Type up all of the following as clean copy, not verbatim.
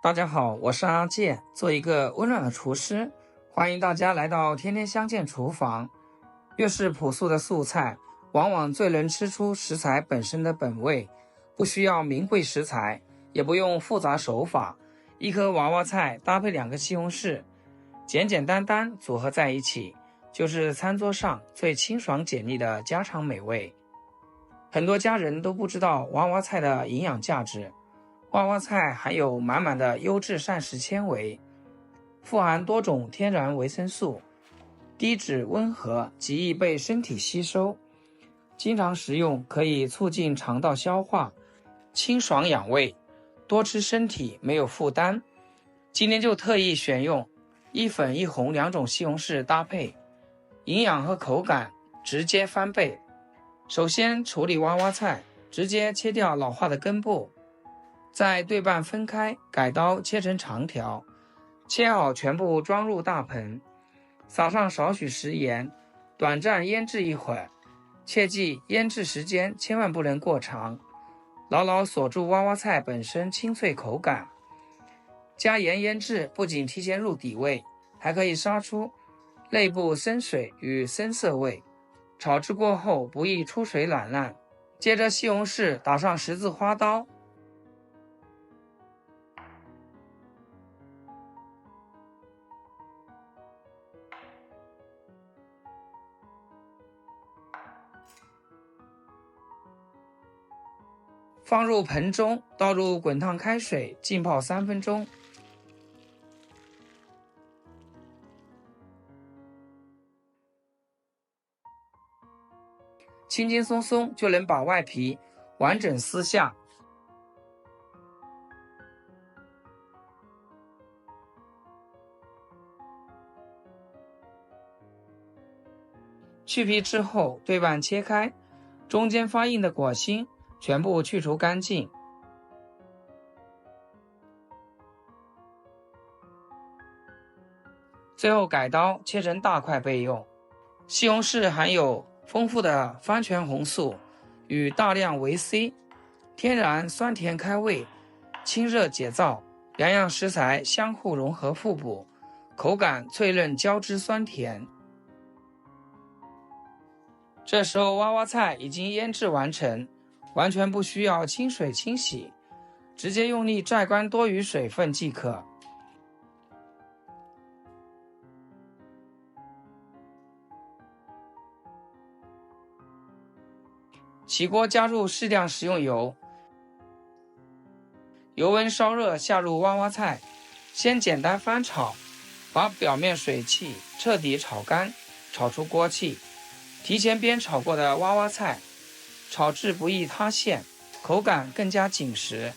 大家好，我是阿健，做一个温暖的厨师，欢迎大家来到天天相见厨房。越是朴素的素菜，往往最能吃出食材本身的本味，不需要名贵食材，也不用复杂手法，一颗娃娃菜搭配2个西红柿，简简单单组合在一起，就是餐桌上最清爽简历的家常美味。很多家人都不知道娃娃菜的营养价值。娃娃菜含有满满的优质膳食纤维，富含多种天然维生素，低脂温和，极易被身体吸收。经常食用可以促进肠道消化，清爽养胃，多吃身体没有负担。今天就特意选用一粉一红2种西红柿搭配，营养和口感直接翻倍。首先处理娃娃菜，直接切掉老化的根部，再对半分开，改刀切成长条，切好全部装入大盆，撒上少许食盐，短暂腌制一会儿。切记腌制时间千万不能过长，牢牢锁住娃娃菜本身清脆口感。加盐腌制不仅提前入底味，还可以杀出内部生水与深涩味，炒制过后不易出水软烂。接着西红柿打上十字花刀，放入盆中，倒入滚烫开水，浸泡3分钟。轻轻松松就能把外皮完整撕下。去皮之后对半切开，中间发硬的果心全部去除干净。最后改刀切成大块备用。西红柿含有丰富的番茄红素与大量维 C， 天然酸甜开胃，清热解燥，2样食材相互融合互补，口感脆嫩交织酸甜。这时候娃娃菜已经腌制完成，完全不需要清水清洗，直接用力摘干多余水分即可。起锅加入适量食用油，油温烧热，下入娃娃菜，先简单翻炒，把表面水汽彻底炒干，炒出锅气。提前煸炒过的娃娃菜，炒至不易塌陷，口感更加紧实。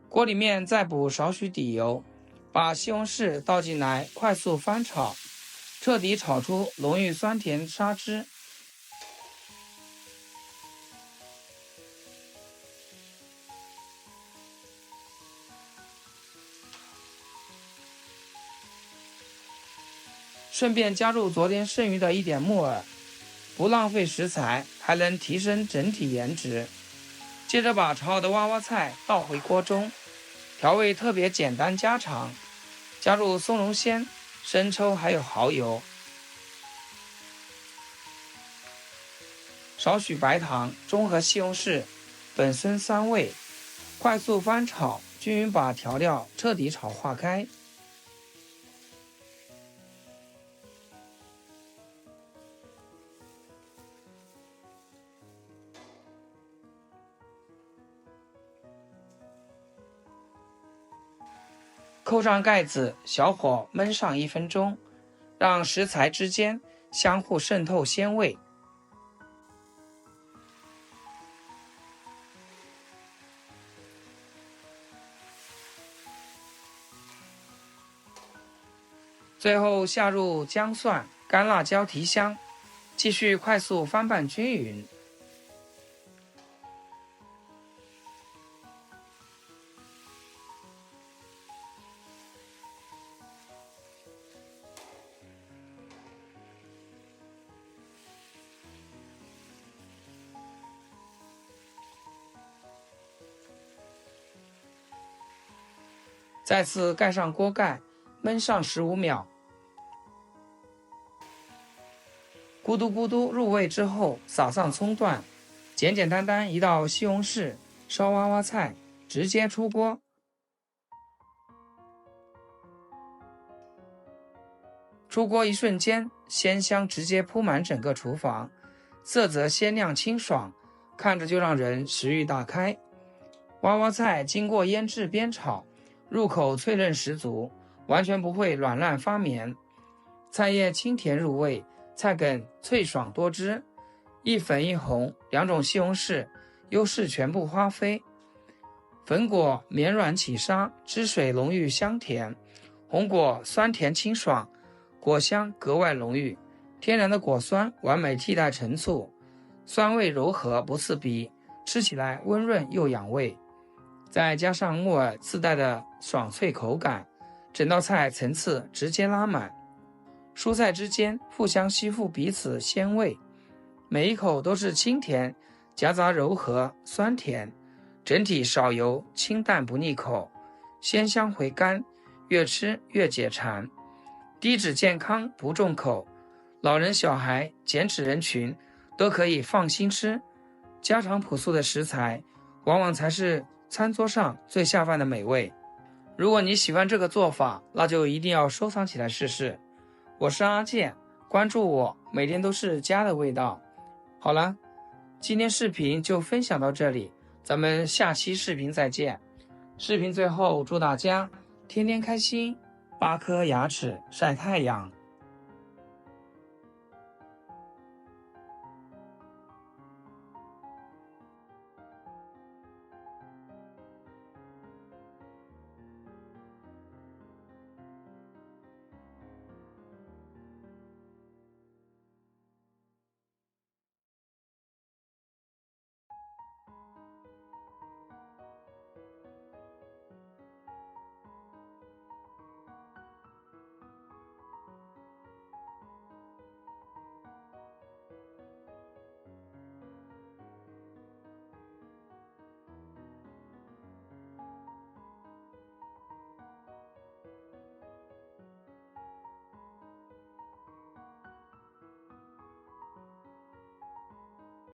锅里面再补少许底油，把西红柿倒进来，快速翻炒，彻底炒出浓郁酸甜沙汁。顺便加入昨天剩余的一点木耳，不浪费食材，还能提升整体颜值。接着把炒好的娃娃菜倒回锅中，调味特别简单家常，加入松茸鲜、生抽还有蚝油，少许白糖，中和西红柿本身酸味，快速翻炒，均匀把调料彻底炒化开。扣上盖子，小火焖上1分钟，让食材之间相互渗透鲜味。最后下入姜蒜、干辣椒提香，继续快速翻拌均匀。再次盖上锅盖，焖上15秒。咕嘟咕嘟入味之后，撒上葱段，简简单单一道西红柿烧娃娃菜，直接出锅。出锅一瞬间，鲜香直接铺满整个厨房，色泽鲜亮清爽，看着就让人食欲大开。娃娃菜经过腌制煸炒，入口脆韧十足，完全不会软烂发绵。菜叶清甜入味，菜梗脆爽多汁，一粉一红两种西红柿优势全部发挥。粉果绵软起沙，汁水浓郁香甜，红果酸甜清爽，果香格外浓郁，天然的果酸完美替代陈醋，酸味柔和不刺鼻，吃起来温润又养胃。再加上木耳自带的爽脆口感，整道菜层次直接拉满，蔬菜之间互相吸附彼此鲜味，每一口都是清甜夹杂柔和酸甜，整体少油清淡不腻口，鲜香回甘，越吃越解馋，低脂健康不重口，老人小孩减脂人群都可以放心吃。家常朴素的食材往往才是餐桌上最下饭的美味。如果你喜欢这个做法，那就一定要收藏起来试试。我是阿健，关注我，每天都是家的味道。好了，今天视频就分享到这里，咱们下期视频再见。视频最后祝大家天天开心，8颗牙齿晒太阳。